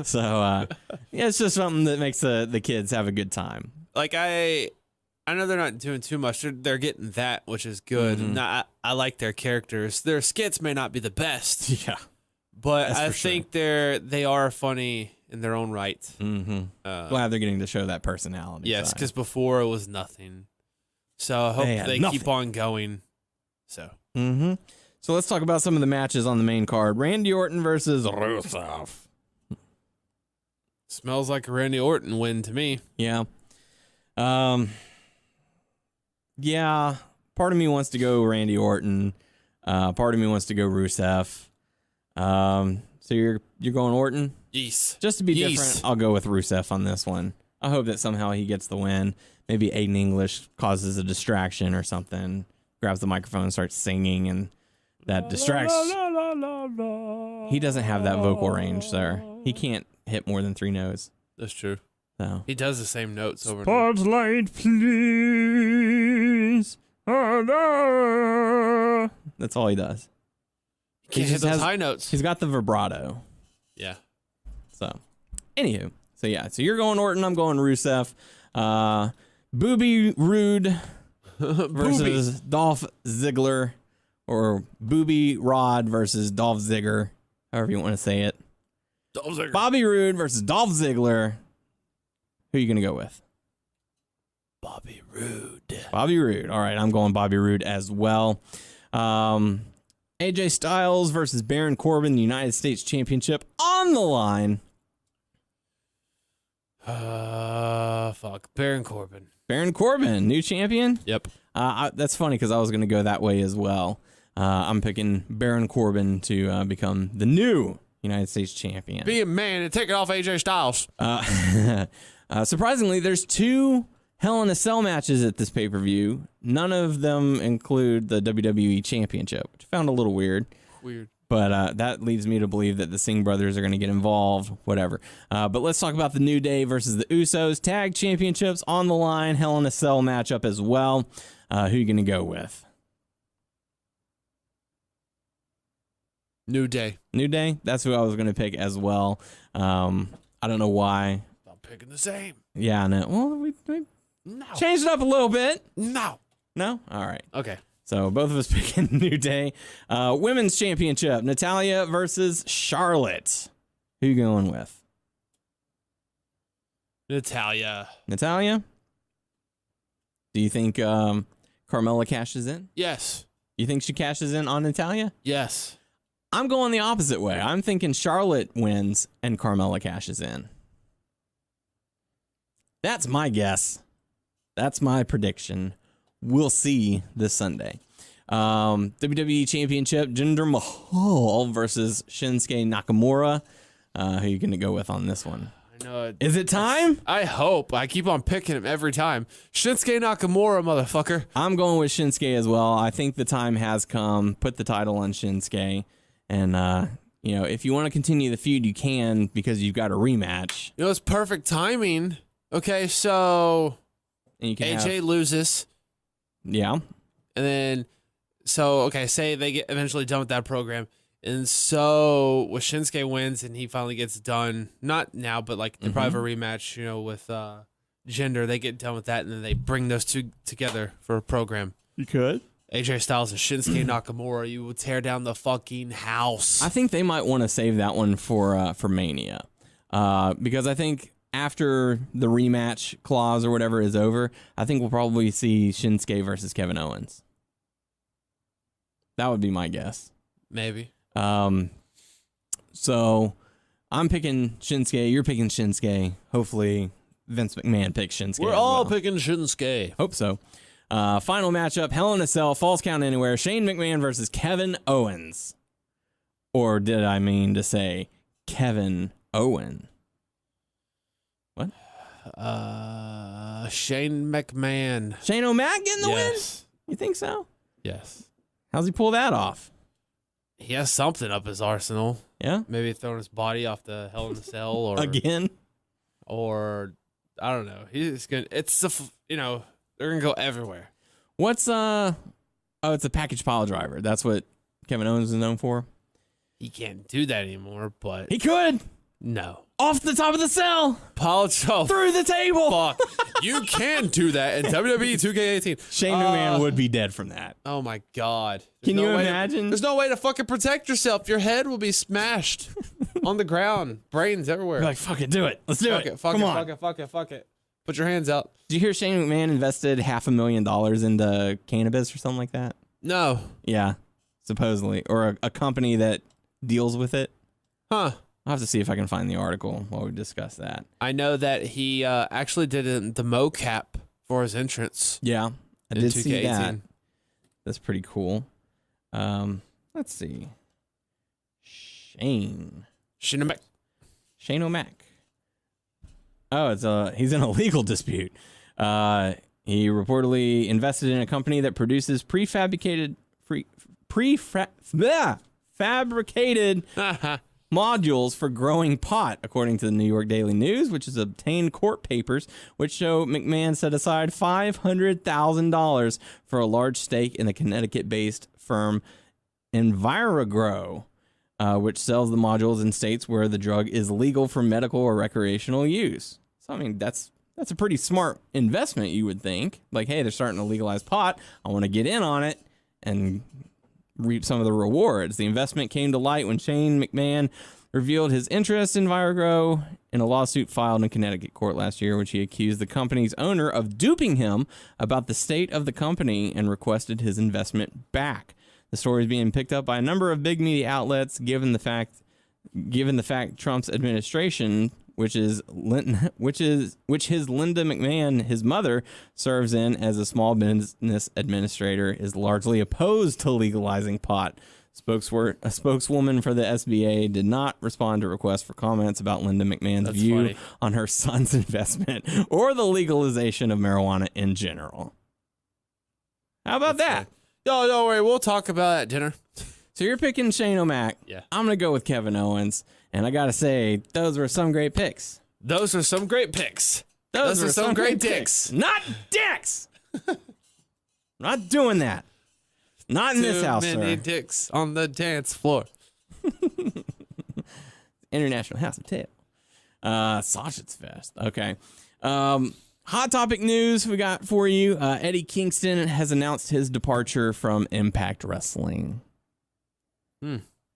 So it's just something that makes the kids have a good time. Like I I know they're not doing too much. They're getting that, which is good. Mm-hmm. I like their characters. Their skits may not be the best. Yeah. But That's I for sure. think they are funny in their own right. Mm-hmm. Glad they're getting to show that personality. Yes, side. because before it was nothing. So I hope they keep on going. So. Mm-hmm. So let's talk about some of the matches on the main card. Randy Orton versus Rusev. Smells like a Randy Orton win to me. Yeah. Yeah. Part of me wants to go Randy Orton. Part of me wants to go Rusev. So you're going Orton? Yes. Just to be different, I'll go with Rusev on this one. I hope that somehow he gets the win. Maybe Aiden English causes a distraction or something. Grabs the microphone and starts singing, and that distracts. He doesn't have that vocal range, sir. He can't hit more than 3 notes. That's true. So. He does the same notes over and over. Spotlight, please. That's all he does. He can't hit those high notes. He's got the vibrato. Yeah. So, anywho. So you're going Orton, I'm going Rusev. Booby Rude versus Dolph Ziggler. Or Booby Rod versus Dolph Ziggler. However you want to say it. Dolph Ziggler. Bobby Roode versus Dolph Ziggler. Who are you going to go with? Bobby Roode. Bobby Roode. All right, I'm going Bobby Roode as well. AJ Styles versus Baron Corbin, the United States Championship on the line. Fuck. Baron Corbin. Baron Corbin, new champion? Yep. That's funny because I was going to go that way as well. I'm picking Baron Corbin to become the new United States champion. Be a man and take it off AJ Styles. Surprisingly, there's 2 Hell in a Cell matches at this pay-per-view. None of them include the WWE Championship, which I found a little weird. But that leads me to believe that the Singh brothers are going to get involved, whatever. But let's talk about the New Day versus the Usos. Tag championships on the line. Hell in a Cell matchup as well. Who are you going to go with? New Day. New Day? That's who I was going to pick as well. I don't know why. I'm picking the same. Yeah, no. Well, we changed it up a little bit. No. No? All right. Okay. So both of us picking New Day. Women's Championship, Natalya versus Charlotte. Who you going with? Natalya. Natalya? Do you think Carmella cashes in? Yes. You think she cashes in on Natalya? Yes. I'm going the opposite way. I'm thinking Charlotte wins and Carmella cashes in. That's my guess. That's my prediction. We'll see this Sunday. WWE Championship, Jinder Mahal versus Shinsuke Nakamura. Who are you going to go with on this one? I know. Is it time? I hope. I keep on picking him every time. Shinsuke Nakamura, motherfucker. I'm going with Shinsuke as well. I think the time has come. Put the title on Shinsuke. And, if you want to continue the feud, you can because you've got a rematch. It's perfect timing. Okay, so And you can AJ loses. Yeah. And then, say they get eventually done with that program. And so, with Shinsuke wins and he finally gets done, not now, but like they probably have a rematch, with Jinder. They get done with that and then they bring those 2 together for a program. You could. AJ Styles and Shinsuke Nakamura, you will tear down the fucking house. I think they might want to save that one for Mania. Because I think after the rematch clause or whatever is over, I think we'll probably see Shinsuke versus Kevin Owens. That would be my guess. Maybe. So I'm picking Shinsuke. You're picking Shinsuke. Hopefully Vince McMahon picks Shinsuke. We're all picking Shinsuke. Hope so. Final matchup, Hell in a Cell, Falls Count Anywhere, Shane McMahon versus Kevin Owens. Or did I mean to say Kevin Owen? What? Shane McMahon. Shane O'Mac getting the win? Yes. You think so? Yes. How's he pull that off? He has something up his arsenal. Yeah? Maybe throwing his body off the Hell in a Cell or Again? Or I don't know. He's gonna. It's they're gonna go everywhere. What's it's a package pile driver. That's what Kevin Owens is known for. He can't do that anymore, but He could. no. off the top of the cell, through the table. Fuck. You can do that in WWE 2K18. Shane McMahon would be dead from that. Oh my God. Can you imagine? There's no way to fucking protect yourself. Your head will be smashed on the ground. Brains everywhere. You're like, fuck it, do it. Let's do it. Fuck it. Put your hands out. Did you hear Shane McMahon invested $500,000 into cannabis or something like that? No. Yeah, supposedly. Or a company that deals with it. Huh. I'll have to see if I can find the article while we discuss that. I know that he actually did the mocap for his entrance. Yeah, I did see 2K18. that. That's pretty cool. Let's see. Shane O'Mac. Oh, he's in a legal dispute. He reportedly invested in a company that produces fabricated modules for growing pot, according to the New York Daily News, which has obtained court papers which show McMahon set aside $500,000 for a large stake in the Connecticut-based firm EnviroGrow, which sells the modules in states where the drug is legal for medical or recreational use. So, I mean, that's a pretty smart investment, you would think. Like, hey, they're starting to legalize pot. I want to get in on it and reap some of the rewards. The investment came to light when Shane McMahon revealed his interest in EnviroGrow in a lawsuit filed in Connecticut court last year, which he accused the company's owner of duping him about the state of the company and requested his investment back. The story is being picked up by a number of big media outlets, given the fact Trump's administration, which his Linda McMahon, his mother, serves in as a small business administrator, is largely opposed to legalizing pot. A spokeswoman for the SBA did not respond to requests for comments about Linda McMahon's view on her son's investment or the legalization of marijuana in general. How about that? Funny. No, don't worry. We'll talk about it at dinner. So you're picking Shane O'Mac. Yeah. I'm going to go with Kevin Owens. And I got to say, those were some great picks. Those are some great picks. Those are some great dicks. Not dicks! Not doing that. Not in this house, sir. Too many dicks on the dance floor. International House of Tail. Sausage Fest. Okay. Hot topic news we got for you. Eddie Kingston has announced his departure from Impact Wrestling.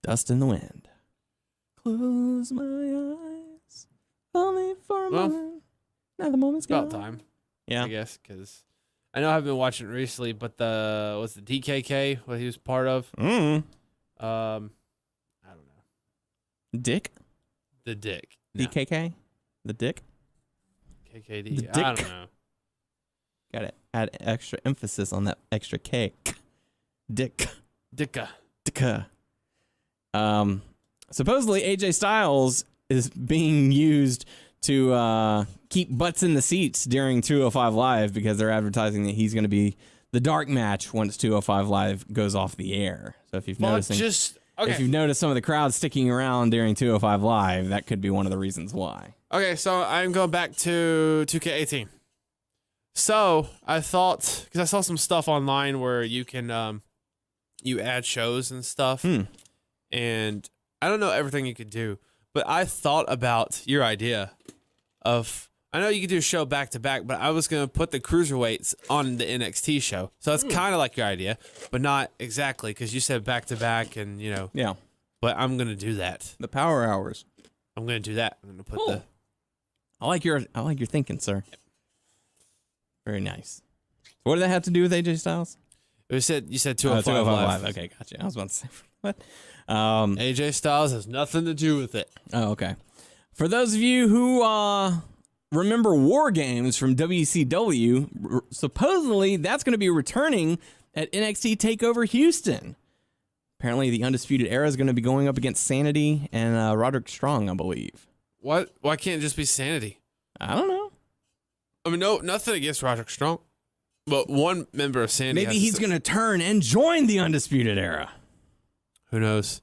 Dust in the wind. Close my eyes, only for a moment. Now the moment's gone. About time. Yeah, I guess, because I know I've been watching it recently, but what's the DKK? What he was part of? I don't know. Dick. The Dick. No. DKK. The Dick. KKD. The Dick. I don't know. Got to add extra emphasis on that extra K. Dick. Dicka. Dicka. Supposedly, AJ Styles is being used to keep butts in the seats during 205 Live because they're advertising that he's going to be the dark match once 205 Live goes off the air. So if you've noticed, if you've noticed some of the crowd sticking around during 205 Live, that could be one of the reasons why. Okay, so I'm going back to 2K18. So I thought, because I saw some stuff online where you can you add shows and stuff, and I don't know everything you could do, but I thought about your idea of, I know you could do a show back to back, but I was going to put the cruiserweights on the NXT show. So that's kind of like your idea, but not exactly, because you said back to back and, you know. Yeah. But I'm going to do that. The power hours. I'm going to do that. I'm going to put I like your thinking, sir. Very nice. What did that have to do with AJ Styles? You said 205 Live. Okay, gotcha. I was about to say what? AJ Styles has nothing to do with it. Oh, okay. For those of you who remember War Games from WCW, supposedly that's going to be returning at NXT Takeover Houston. Apparently, the Undisputed Era is going to be going up against Sanity and Roderick Strong, I believe. What? Why can't it just be Sanity? I don't know. I mean, no, nothing against Roderick Strong, but one member of Sanity. Maybe he's going to turn and join the Undisputed Era. Who knows?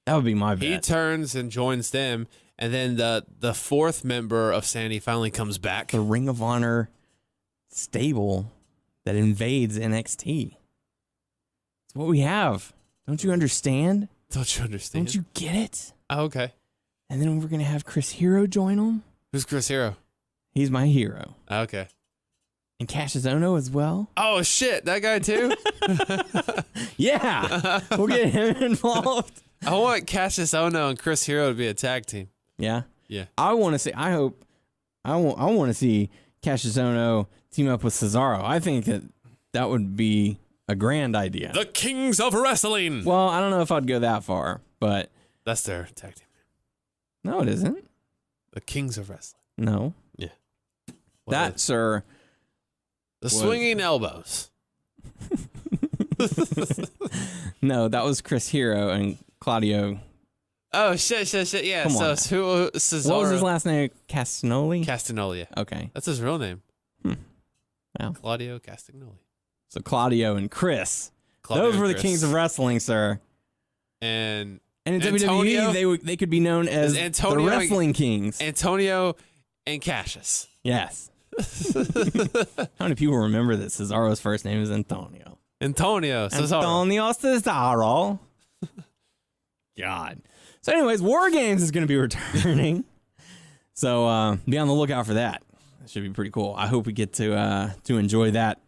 That would be my bet. He turns and joins them, and then the fourth member of Sanity finally comes back. The Ring of Honor stable that invades NXT. It's what we have. Don't you understand? Don't you understand? Don't you get it? Oh, okay. And then we're going to have Chris Hero join him. Who's Chris Hero? He's my hero. Okay. And Cassius Ohno as well. Oh, shit. That guy, too? Yeah. We'll get him involved. I want Cassius Ohno and Chris Hero to be a tag team. Yeah. Yeah. I want to see Cassius Ohno team up with Cesaro. I think that would be a grand idea. The Kings of Wrestling. Well, I don't know if I'd go that far, but That's their tag team. no, it isn't. The Kings of Wrestling. No. Yeah. That, sir. The Swinging Elbows. No, that was Chris Hero and Claudio. Oh, shit. Yeah, Come so on. who Cesaro. What was his last name? Castagnoli? Castagnoli, yeah. Okay. That's his real name. Wow. Claudio Castagnoli. So Claudio and Chris. Claudio Those and were the Chris. Kings of Wrestling, sir. And in Antonio? WWE, they could be known as Is Antonio the Wrestling Kings. Antonio and Cassius. Yes. How many people remember that Cesaro's first name is Antonio? Antonio Cesaro. Antonio Cesaro. God. So anyways, War Games is going to be returning. So be on the lookout for that. That should be pretty cool. I hope we get to enjoy that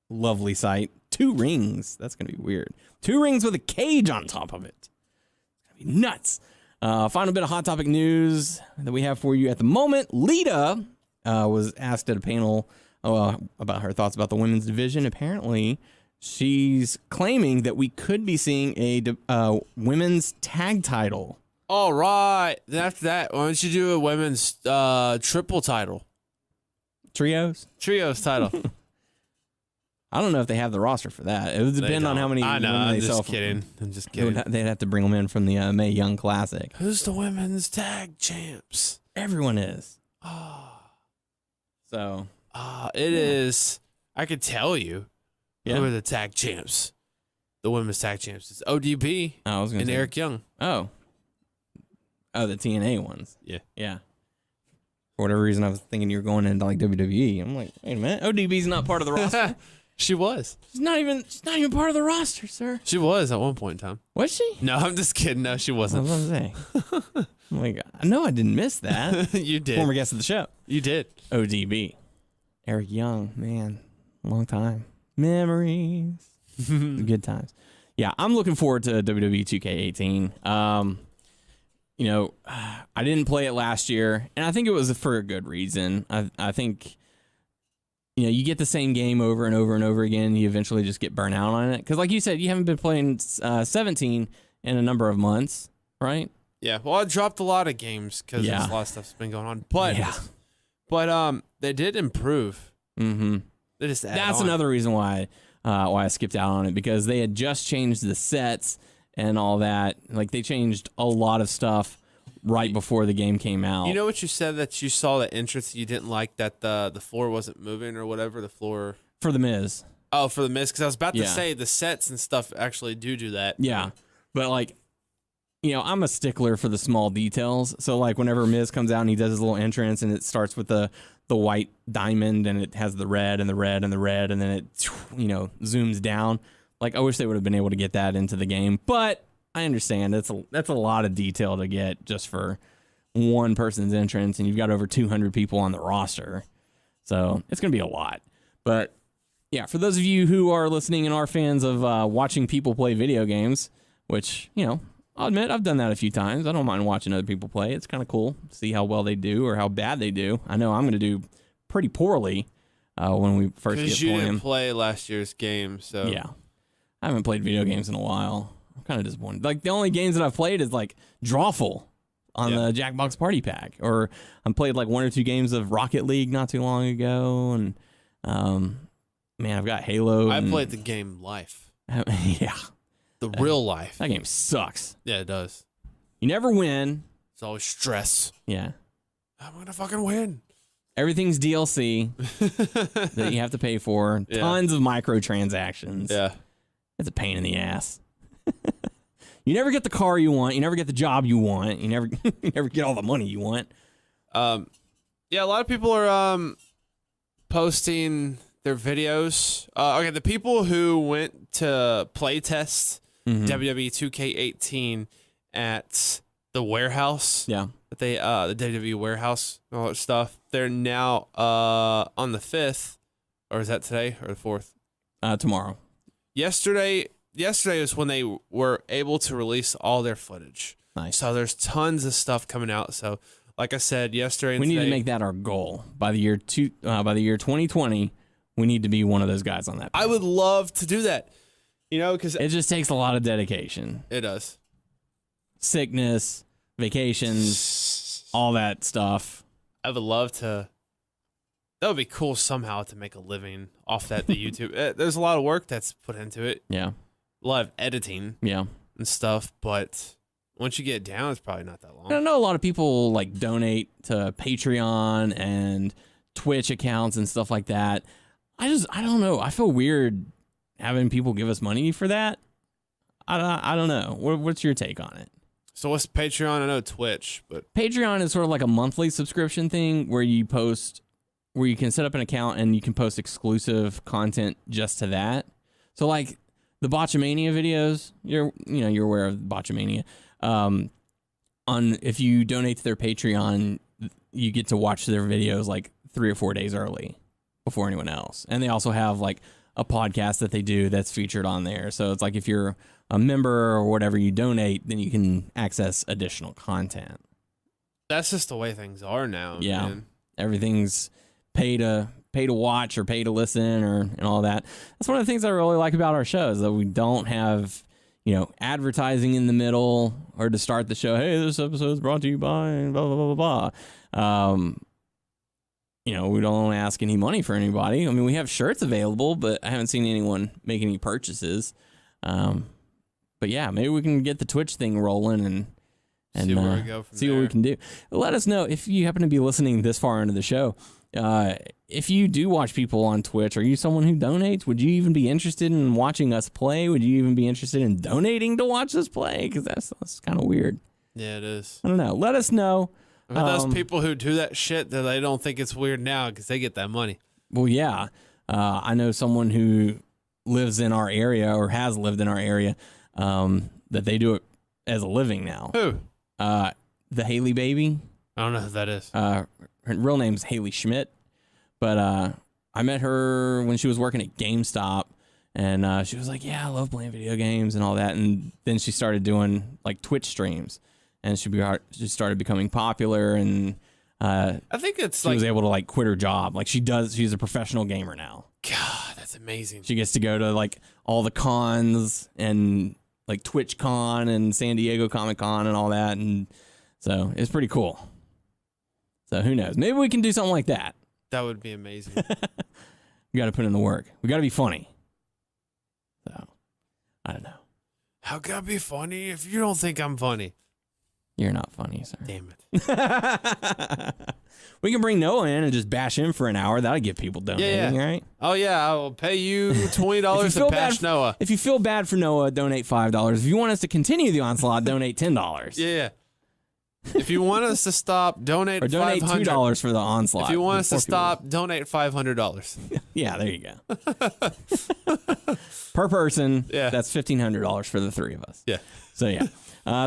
lovely sight. 2 rings. That's going to be weird. 2 rings with a cage on top of it. It's going to be nuts. Final bit of Hot Topic news that we have for you at the moment. Lita was asked at a panel about her thoughts about the women's division. Apparently, she's claiming that we could be seeing a women's tag title. All right. Then after that, why don't you do a women's triple title? Trios Title. I don't know if they have the roster for that. It would depend on how many I know. women they I'm sell. just kidding. I'm just kidding. They'd have to bring them in from the Mae Young Classic. Who's the women's tag champs? Everyone is. So It is. I could tell you who are the tag champs. The women's tag champs. It's ODB I was gonna and say, Eric Young. Oh, the TNA ones. Yeah. Yeah. For whatever reason, I was thinking you were going into like WWE. I'm like, wait a minute, ODB's not part of the roster. She was. She's not even part of the roster, sir. She was at one point in time. Was she? No, I'm just kidding. No, she I was wasn't. gonna say. I'm like, I know I didn't miss that. You did. Former guest of the show. You did. ODB. Eric Young, man, long time. Memories. Good times. Yeah, I'm looking forward to WWE 2K18. You know, I didn't play it last year, and I think it was for a good reason. I think, you know, you get the same game over and over and over again, you eventually just get burnt out on it. Because like you said, you haven't been playing 17 in a number of months, right? Yeah. Well, I dropped a lot of games because there's a lot of stuff's been going on. But they did improve. Mm-hmm. They just added That's on. another reason why I skipped out on it, because they had just changed the sets and all that. Like, they changed a lot of stuff right before the game came out. You know what you said, that you saw the entrance, you didn't like that the floor wasn't moving or whatever, the floor. For The Miz. Oh, for The Miz, because I was about to Yeah. say the sets and stuff actually do that. Yeah. But, like, you know, I'm a stickler for the small details. So, like, whenever Miz comes out and he does his little entrance and it starts with the white diamond and it has the red and the red and the red and then it, you know, zooms down. Like, I wish they would have been able to get that into the game. But I understand that's a lot of detail to get just for one person's entrance, and you've got over 200 people on the roster. So it's going to be a lot. But, yeah, for those of you who are listening and are fans of watching people play video games, which, you know, I'll admit I've done that a few times. I don't mind watching other people play. It's kind of cool. See how well they do or how bad they do. I know I'm going to do pretty poorly when we first get Because you playing. didn't play last year's game, so. Yeah. I haven't played video games in a while. I'm kind of disappointed. Like, the only games that I've played is, like, Drawful on the Jackbox Party Pack. Or I played, like, 1 or 2 games of Rocket League not too long ago. And, man, I've got Halo. I played the game Life. Yeah. The real life. That game sucks. Yeah, it does. You never win. It's always stress. Yeah. I'm going to fucking win. Everything's DLC that you have to pay for. Yeah. Tons of microtransactions. Yeah. It's a pain in the ass. You never get the car you want. You never get the job you want. You never get all the money you want. Yeah, a lot of people are posting their videos. Okay, the people who went to play test WWE 2K18 at the warehouse. Yeah. That they the WWE warehouse and all that stuff. They're now on the 5th, or is that today or the 4th? Tomorrow. Yesterday is when they were able to release all their footage. Nice. So there's tons of stuff coming out. So like I said yesterday, and we need today, to make that our goal by the year 2020. We need to be one of those guys on that. I would love to do that. Because it just takes a lot of dedication. It does. Sickness, vacations, all that stuff. I would love to. That would be cool somehow to make a living off that. The YouTube. There's a lot of work that's put into it. Yeah. A lot of editing. Yeah. And stuff, but once you get down, it's probably not that long. I know a lot of people donate to Patreon and Twitch accounts and stuff like that. I don't know. I feel weird having people give us money for that. I don't know. What's your take on it? So what's Patreon? I know Twitch, but Patreon is sort of like a monthly subscription thing where you can set up an account and you can post exclusive content just to that. So like the Botchamania videos, you're aware of Botchamania. If you donate to their Patreon, you get to watch their videos like 3 or 4 days early before anyone else. And they also have like a podcast that they do that's featured on there. So it's like if you're a member or whatever, you donate, then you can access additional content. That's just the way things are now. Yeah. Man. Everything's pay to watch or pay to listen and all that. That's one of the things I really like about our show is that we don't have, advertising in the middle or to start the show. Hey, this episode is brought to you by blah, blah, blah, blah, blah. We don't ask any money for anybody. I mean, we have shirts available, but I haven't seen anyone make any purchases. But yeah, maybe we can get the Twitch thing rolling and see where we go from see there. what we can do. Let us know if you happen to be listening this far into the show. If you do watch people on Twitch, are you someone who donates? Would you even be interested in watching us play? Would you even be interested in donating to watch us play? Because that's kind of weird. Yeah, it is. I don't know. Let us know. But those people who do that shit, that they don't think it's weird now because they get that money. Well, yeah. I know someone who lives in our area or has lived in our area that they do it as a living now. Who? The Haley baby. I don't know who that is. Her real name's Haley Schmidt. But I met her when she was working at GameStop. And she was like, yeah, I love playing video games and all that. And then she started doing like Twitch streams. And she started becoming popular, and I think it's she was able to like quit her job. Like she's a professional gamer now. God, that's amazing. She gets to go to like all the cons and like TwitchCon and San Diego Comic Con and all that, and so it's pretty cool. So who knows? Maybe we can do something like that. That would be amazing. We got to put in the work. We got to be funny. So I don't know. How can I be funny if you don't think I'm funny? You're not funny, sir. Damn it. We can bring Noah in and just bash him for an hour. That'll get people donating, right? Oh, yeah. I will pay you $20 to bash Noah. If you feel bad for Noah, donate $5. If you want us to continue the onslaught, donate $10. Yeah. If you want us to stop, donate or donate $2 for the onslaught. If you want us to stop, donate $500. Yeah, there you go. Per person, yeah. That's $1,500 for the three of us. Yeah. So, yeah.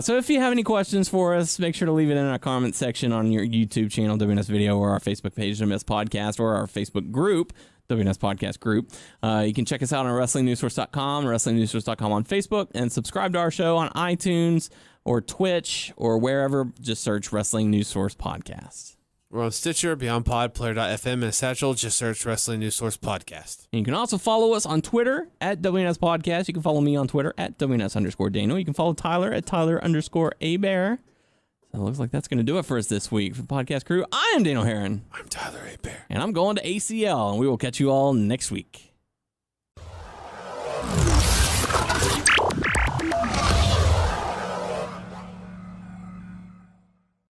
So if you have any questions for us, make sure to leave it in our comment section on your YouTube channel, WNSvideo, or our Facebook page, WNS Podcast, or our Facebook group, WNS Podcast Group. You can check us out on WrestlingNewsSource.com, WrestlingNewsSource.com on Facebook, and subscribe to our show on iTunes or Twitch or wherever. Just search Wrestling News Source Podcast. We're on Stitcher, Beyond Pod, Player.fm, and Satchel. Just search Wrestling News Source Podcast. And you can also follow us on Twitter at WNS Podcast. You can follow me on Twitter at WNS_Daniel. You can follow Tyler at Tyler_Abear. So it looks like that's going to do it for us this week. For the podcast crew, I am Daniel Herron. I'm Tyler Abear. And I'm going to ACL, and we will catch you all next week.